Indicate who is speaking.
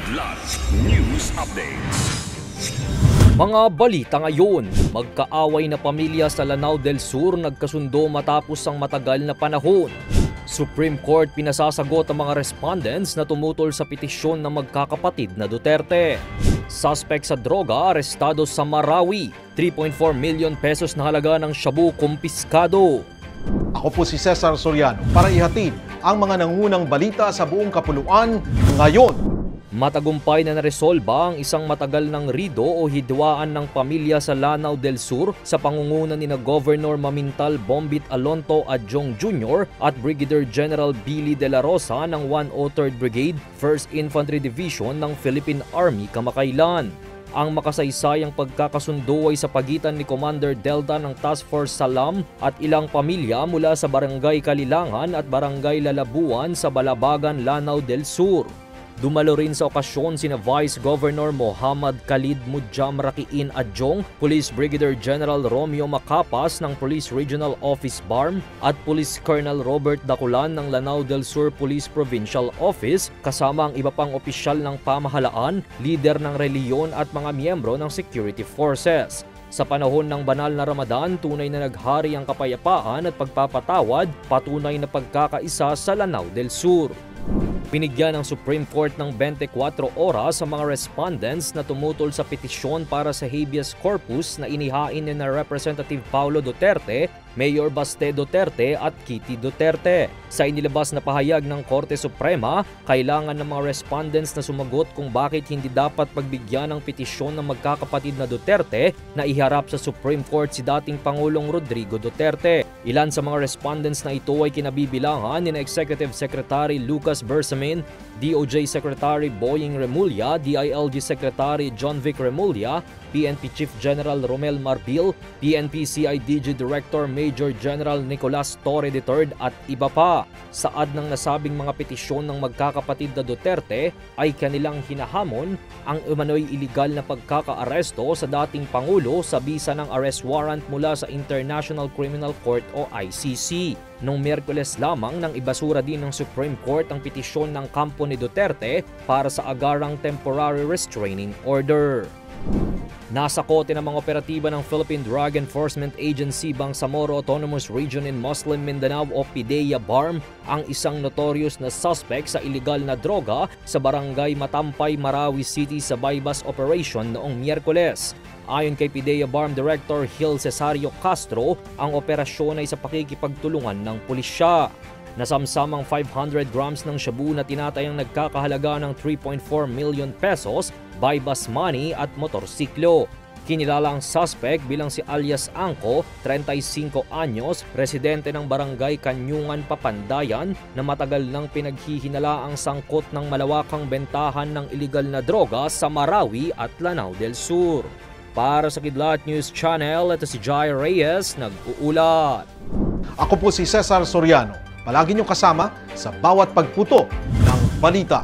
Speaker 1: Kidlat News Updates.
Speaker 2: Mga balita ngayon, magkaaway na pamilya sa Lanao del Sur nagkasundo matapos ang matagal na panahon. Supreme Court pinasasagot ang mga respondents na tumutol sa petisyon ng magkakapatid na Duterte. Suspect sa droga arestado sa Marawi, 3.4 million pesos na halaga ng shabu kumpiskado.
Speaker 3: Ako po si Cesar Soriano para ihatid ang mga nangunang balita sa buong kapuluan ngayon.
Speaker 2: Matagumpay na naresolba ang isang matagal ng rido o hidwaan ng pamilya sa Lanao del Sur sa pangunguna ni na Governor Mamintal Bombit Alonto Adjong Jr. at Brigadier General Billy De La Rosa ng 103rd Brigade, 1st Infantry Division ng Philippine Army kamakailan. Ang makasaysayang pagkakasundo ay sa pagitan ni Commander Delta ng Task Force Salam at ilang pamilya mula sa Barangay Kalilangan at Barangay Lalabuan sa Balabagan, Lanao del Sur. Dumalo rin sa okasyon sina Vice Governor Muhammad Khalid Mudjam Rakiin Adjong, Police Brigadier General Romeo Macapas ng Police Regional Office BARM at Police Colonel Robert Daculan ng Lanao del Sur Police Provincial Office kasama ang iba pang opisyal ng pamahalaan, lider ng reliyon at mga miyembro ng security forces. Sa panahon ng banal na Ramadan, tunay na naghari ang kapayapaan at pagpapatawad, patunay na pagkakaisa sa Lanao del Sur. Binigyan ng Supreme Court ng 24 oras sa mga respondents na tumutol sa petisyon para sa habeas corpus na inihain ni na Representative Paulo Duterte, Mayor Baste Duterte at Kitty Duterte. Sa inilabas na pahayag ng Korte Suprema, kailangan ng mga respondents na sumagot kung bakit hindi dapat pagbigyan ng petisyon ng magkakapatid na Duterte na iharap sa Supreme Court si dating Pangulong Rodrigo Duterte. Ilan sa mga respondents na ito ay kinabibilangan ni na Executive Secretary Lucas Bersamin, DOJ Secretary Boying Remulla, DILG Secretary John Vic Remulla, PNP Chief General Romel Marbil, PNP CIDG Director Major General Nicolas Torre III at iba pa. Saad ng nasabing mga petisyon ng magkakapatid na Duterte ay kanilang hinahamon ang umano'y iligal na pagkakaaresto sa dating Pangulo sa bisa ng arrest warrant mula sa International Criminal Court o ICC. Noong Miyerkules lamang nang ibasura din ng Supreme Court ang petisyon ng kampo ni Duterte para sa agarang temporary restraining order. Nasa kote ng mga operatiba ng Philippine Drug Enforcement Agency Bangsamoro Autonomous Region in Muslim Mindanao o PIDEA BARM ang isang notorious na suspect sa iligal na droga sa Barangay Matampay, Marawi City sa bypass operation noong Miyerkules. Ayon kay PIDEA BARM Director Gil Cesario Castro, ang operasyon ay sa pakikipagtulungan ng pulisya. Nasamsamang 500 grams ng shabu na tinatayang nagkakahalaga ng 3.4 million pesos, bypass money at motorsiklo. Kinilala ang suspect bilang si alias Angko, 35 anyos, residente ng Barangay Kanyungan, Papandayan, na matagal nang pinaghihinala ang sangkot ng malawakang bentahan ng iligal na droga sa Marawi at Lanao del Sur. Para sa Kidlat News Channel, ito si Jai Reyes, nag-uulat.
Speaker 3: Ako po si Cesar Soriano. Palagi niyong kasama sa bawat pagputo ng balita.